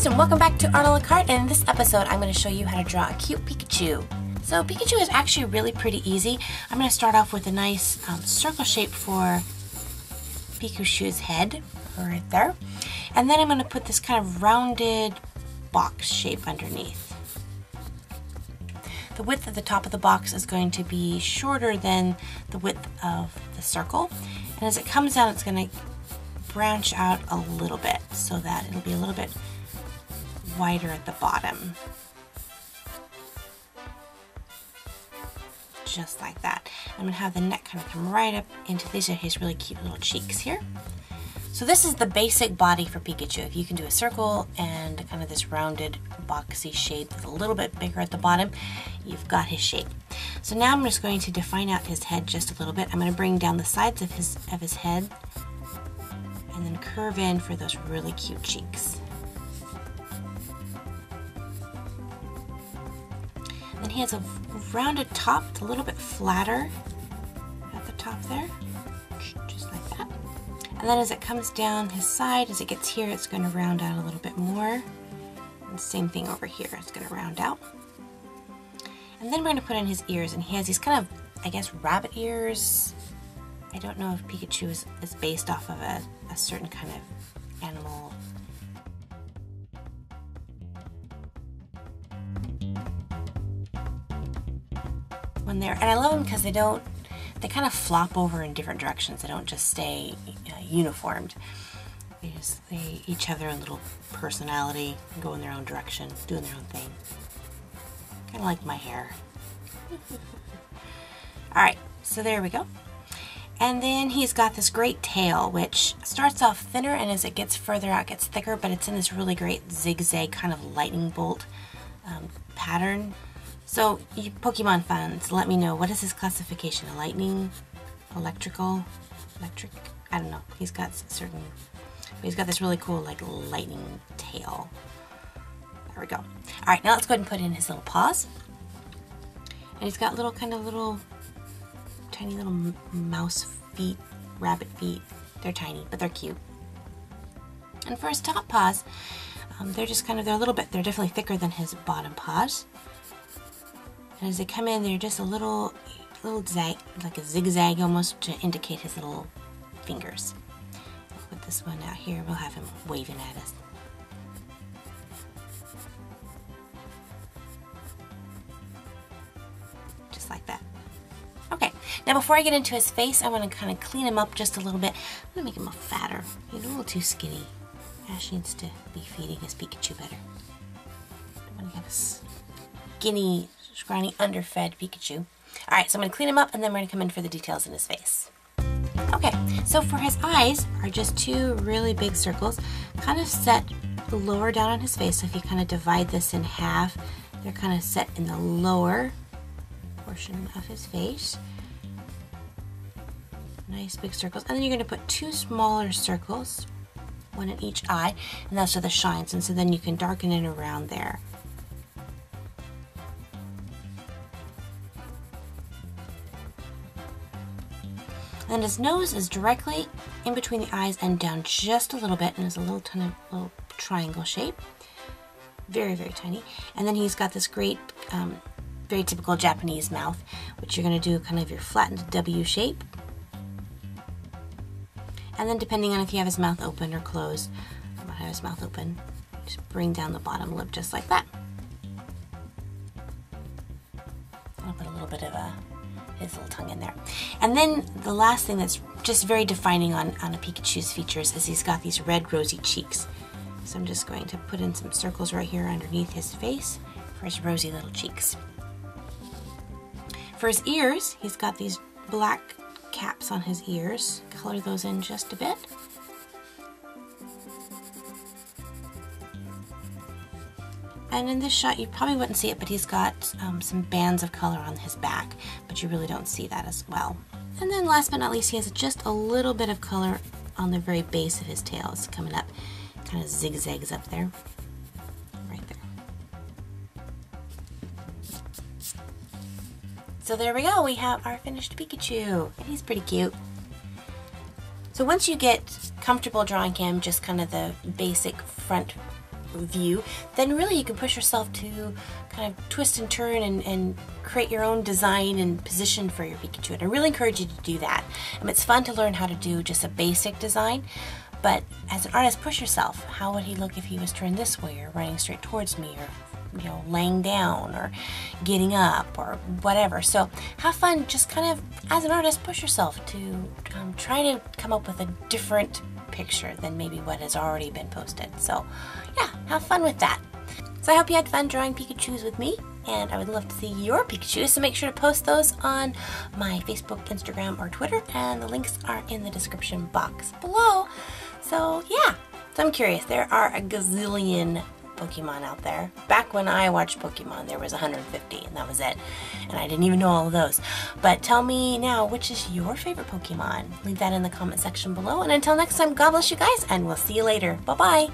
guys, and welcome back to Art a la Carte, and in this episode I'm going to show you how to draw a cute Pikachu. So Pikachu is actually really pretty easy. I'm going to start off with a nice circle shape for Pikachu's head, right there. And then I'm going to put this kind of rounded box shape underneath. The width at the top of the box is going to be shorter than the width of the circle. And as it comes down, it's going to branch out a little bit so that it'll be a little bit wider at the bottom. Just like that. I'm going to have the neck kind of come right up into these are his really cute little cheeks here. So this is the basic body for Pikachu. If you can do a circle and kind of this rounded boxy shape with a little bit bigger at the bottom, you've got his shape. So now I'm just going to define out his head just a little bit. I'm going to bring down the sides of his head and then curve in for those really cute cheeks. Then he has a rounded top, it's a little bit flatter at the top there, just like that. And then as it comes down his side, as it gets here, it's going to round out a little bit more. And same thing over here, it's going to round out. And then we're going to put in his ears, and he has these kind of, I guess, rabbit ears. I don't know if Pikachu is based off of a certain kind of animal. And I love them because they kind of flop over in different directions. They don't just stay uniformed. They each have their own little personality, go in their own direction, doing their own thing. Kind of like my hair. Alright, so there we go. And then he's got this great tail, which starts off thinner, and as it gets further out, gets thicker, but it's in this really great zigzag kind of lightning bolt pattern. So, you Pokemon fans, let me know, what is his classification? A lightning? Electrical? Electric? I don't know. He's got this really cool, like, lightning tail. There we go. Alright, now let's go ahead and put in his little paws. And he's got tiny little mouse feet, rabbit feet. They're tiny, but they're cute. And for his top paws, they're definitely thicker than his bottom paws. And as they come in, they're just a little zag, like a zigzag almost, to indicate his little fingers. I'll put this one out here. We'll have him waving at us. Just like that. Okay, now before I get into his face, I want to kind of clean him up just a little bit. I'm going to make him a fatter. He's a little too skinny. Ash needs to be feeding his Pikachu better. I want to have a skinny, scrawny, underfed Pikachu. Alright, so I'm going to clean him up, and then we're going to come in for the details in his face. Okay, so for his eyes are just two really big circles, kind of set lower down on his face. So if you kind of divide this in half, they're kind of set in the lower portion of his face. Nice big circles. And then you're going to put two smaller circles, one in each eye, and those are the shines. And so then you can darken it around there. And his nose is directly in between the eyes and down just a little bit, and is a little triangle shape. Very, very tiny. And then he's got this great, very typical Japanese mouth, which you're going to do kind of your flattened W shape. And then depending on if you have his mouth open or closed, I'm going to have his mouth open. Just bring down the bottom lip just like that. I'll put a little bit of his little tongue in there. And then the last thing that's just very defining on a Pikachu's features is he's got these red rosy cheeks. So I'm just going to put in some circles right here underneath his face for his rosy little cheeks. For his ears, he's got these black caps on his ears. Color those in just a bit. And in this shot, you probably wouldn't see it, but he's got some bands of color on his back, but you really don't see that as well. And then last but not least, he has just a little bit of color on the very base of his tail. It's coming up, kind of zigzags up there, right there. So there we go, we have our finished Pikachu, and he's pretty cute. So once you get comfortable drawing him, just kind of the basic front view, then really you can push yourself to kind of twist and turn and create your own design and position for your Pikachu. And I really encourage you to do that. It's fun to learn how to do just a basic design, but as an artist, push yourself. How would he look if he was turned this way, or running straight towards me, or laying down, or getting up, or whatever. So have fun, just kind of, as an artist, push yourself to try to come up with a different picture than maybe what has already been posted. So yeah, have fun with that. So I hope you had fun drawing Pikachus with me, and I would love to see your Pikachus, so make sure to post those on my Facebook, Instagram, or Twitter, and the links are in the description box below. So yeah, so I'm curious, there are a gazillion Pokemon out there. Back when I watched Pokemon, there was 150, and that was it. And I didn't even know all of those. But tell me now, which is your favorite Pokemon? Leave that in the comment section below. And until next time, God bless you guys, and we'll see you later. Bye-bye.